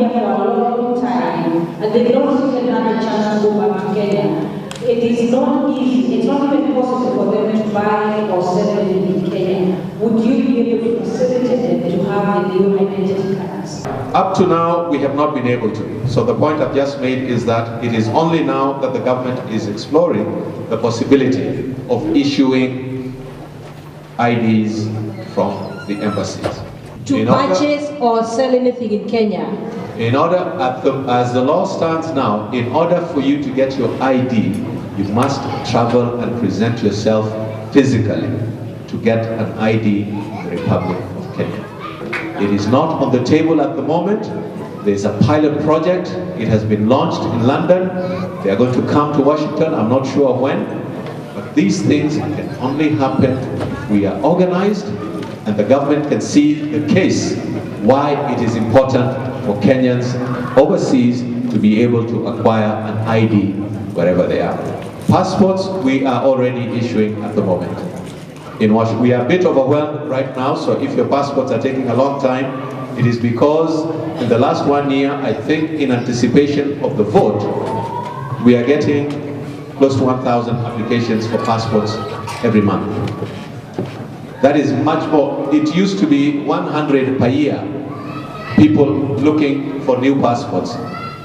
here for a long time and they don't even have a chance to go back to Kenya. It is not easy, it's not even possible for them to buy or sell anything in Kenya. Would you be able to facilitate them to have the new identity cards? Up to now, we have not been able to. So the point I've just made is that it is only now that the government is exploring the possibility of issuing IDs from the embassies. To purchase or sell anything in Kenya? In order, as the law stands now, in order for you to get your ID, you must travel and present yourself physically to get an ID in the Republic of Kenya. It is not on the table at the moment. There's a pilot project. It has been launched in London. They are going to come to Washington. I'm not sure when. But these things can only happen if we are organized and the government can see the case why it is important for Kenyans overseas to be able to acquire an ID wherever they are. Passports, we are already issuing at the moment. In Washington, we are a bit overwhelmed right now, so if your passports are taking a long time, it is because in the last 1 year, I think in anticipation of the vote, we are getting close to 1,000 applications for passports every month. That is much more. It used to be 100 per year, people looking for new passports.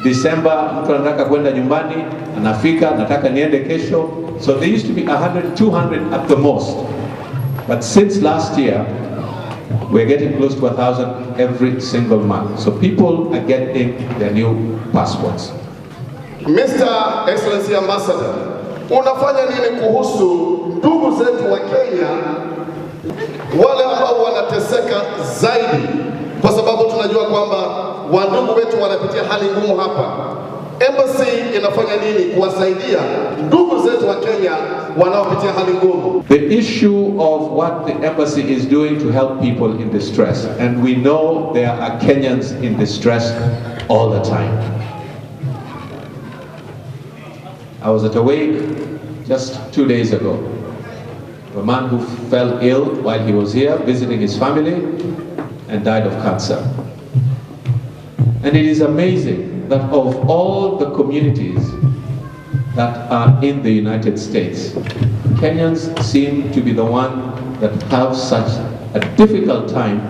December, mtu anataka kwenda nyumbani, anafika, nataka niende kesho. So there used to be 100, 200 at the most. But since last year, we're getting close to 1,000 every single month. So people are getting their new passports. Mr. Excellency Ambassador, unafanya nini kuhusu ndugu zetu wa Kenya wale ambao wanateseka zaidi, kwa sababu tunajua kwamba wandugu wetu wanapitia hali ngumu hapa. Embassy inafanya nini kuwasaidia ndugu zetu wa Kenya wanaopitia hali ngumu? The issue of what the embassy is doing to help people in distress, and we know there are Kenyans in distress all the time. I was at a wake just 2 days ago. A man who fell ill while he was here visiting his family and died of cancer. And it is amazing that of all the communities that are in the United States, Kenyans seem to be the one that have such a difficult time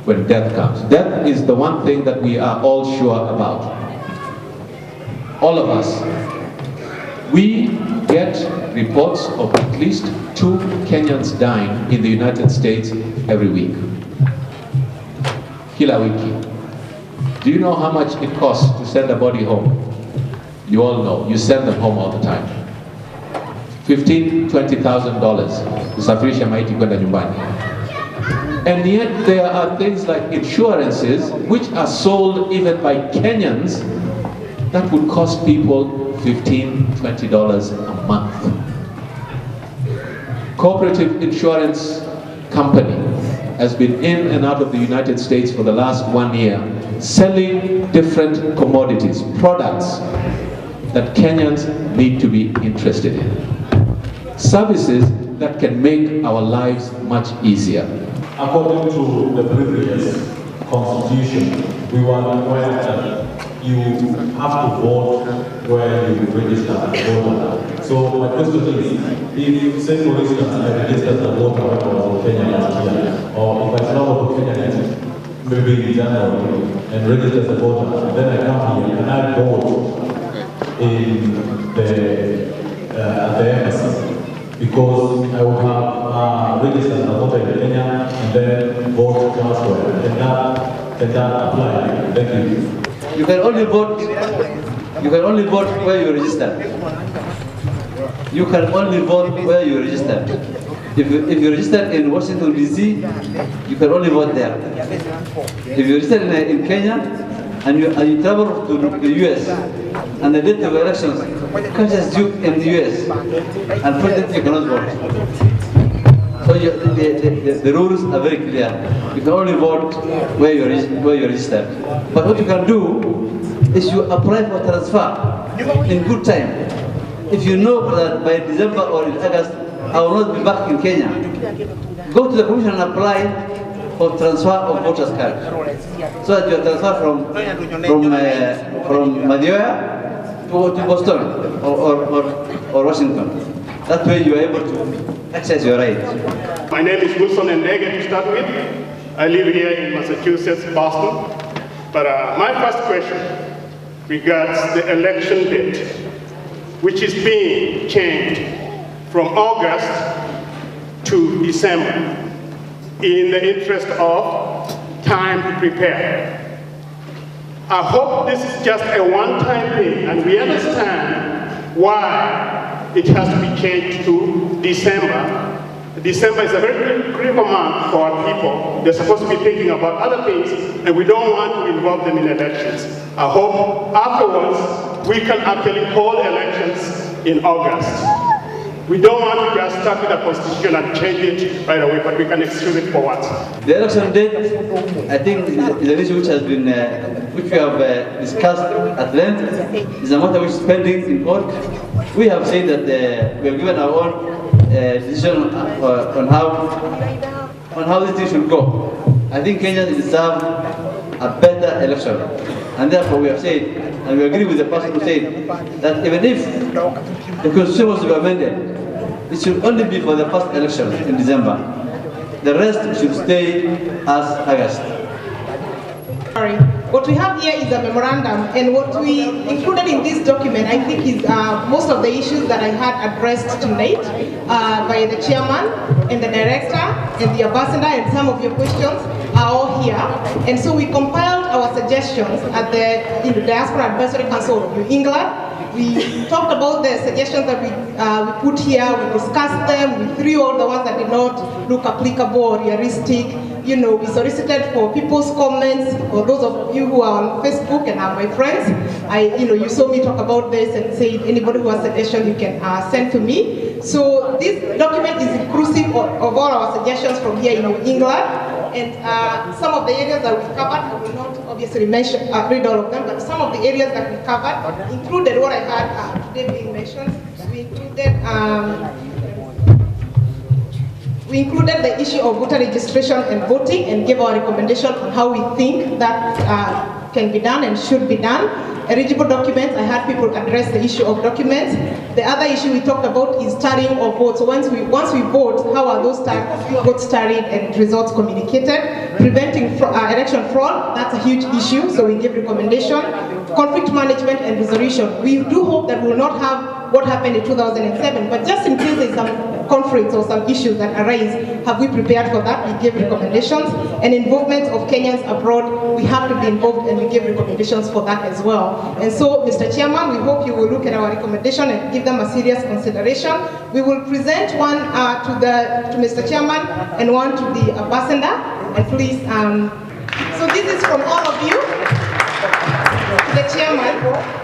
when death comes. Death is the one thing that we are all sure about. All of us. We get reports of at least 2 Kenyans dying in the United States every week. Kila wiki. Do you know how much it costs to send a body home? You all know. You send them home all the time. $15,000 to $20,000 kusafirisha maiti kwenda nyumbani. And yet there are things like insurances which are sold even by Kenyans that would cost people $15, $20 a month. Cooperative insurance company has been in and out of the United States for the last 1 year, selling different commodities, products that Kenyans need to be interested in. Services that can make our lives much easier. According to the previous constitution, we were aware that you have to vote where you register as a voter. So my question is, if, say for instance, I registered as a voter when I was in Kenya last year, or if I travel to Kenya maybe in January and register as a voter, then I come here and I vote in the embassy, because I will have registered as a voter in Kenya and then vote elsewhere. Can that apply? Thank you. You can only vote. You can only vote where you register. You can only vote where you register. If you register in Washington D.C., you can only vote there. If you register in Kenya and you travel to the U.S. and the date of elections comes due in the U.S. and president, you cannot vote. So the rules are very clear. You can only vote where you register. But what you can do is you apply for transfer in good time. If you know that by December or in August, I will not be back in Kenya, go to the commission and apply for transfer of voters card. So that you transfer from Madeira to Boston or Washington. That way you are able to access your rights. My name is Wilson Ndege to start with. I live here in Massachusetts, Boston. But my first question regards the election date, which is being changed from August to December in the interest of time to prepare. I hope this is just a one-time thing, and we understand why it has to be changed to December. December is a very critical month for our people. They're supposed to be thinking about other things, and we don't want to involve them in elections. I hope afterwards we can actually hold elections in August. We don't want to just start with the constitution and change it right away, but we can excuse it for once. The election date, I think, is an issue which has been, which we have discussed at length. It's a matter which is pending in court. We have said that we have given our own decision on how this thing should go. I think Kenyans deserve a better election, and therefore we have said, and we agree with the person who said that even if the constitution was to be amended, it should only be for the first election in December. The rest should stay as August. Sorry. What we have here is a memorandum, and what we included in this document, I think, is most of the issues that I had addressed tonight by the chairman and the director and the ambassador, and some of your questions are all here. And so we compiled our suggestions at the Diaspora Advisory Council of New England. We talked about the suggestions that we put here, we discussed them, we threw out the ones that did not look applicable or realistic. You know, we solicited for people's comments, or those of you who are on Facebook and are my friends. You saw me talk about this and say anybody who has suggestions you can send to me. So this document is inclusive of all our suggestions from here in New England. And some of the areas that we've covered, I will not obviously read all of them, but some of the areas that we covered included what I had today being mentioned. We included the issue of voter registration and voting, and gave our recommendation on how we think that can be done and should be done. Eligible documents, I had people address the issue of documents. The other issue we talked about is tallying of votes. So once we vote, how are those votes tallied and results communicated? Preventing election fraud, that's a huge issue, so we give recommendation. Conflict management and resolution. We do hope that we will not have what happened in 2007, but just in case there's some conflicts or some issues that arise, have we prepared for that? We give recommendations. And involvement of Kenyans abroad, we have to be involved, and we give recommendations for that as well. And so, Mr. Chairman, we hope you will look at our recommendation and give them a serious consideration. We will present one to Mr. Chairman and one to the ambassador. And please, so this is from all of you to the chairman.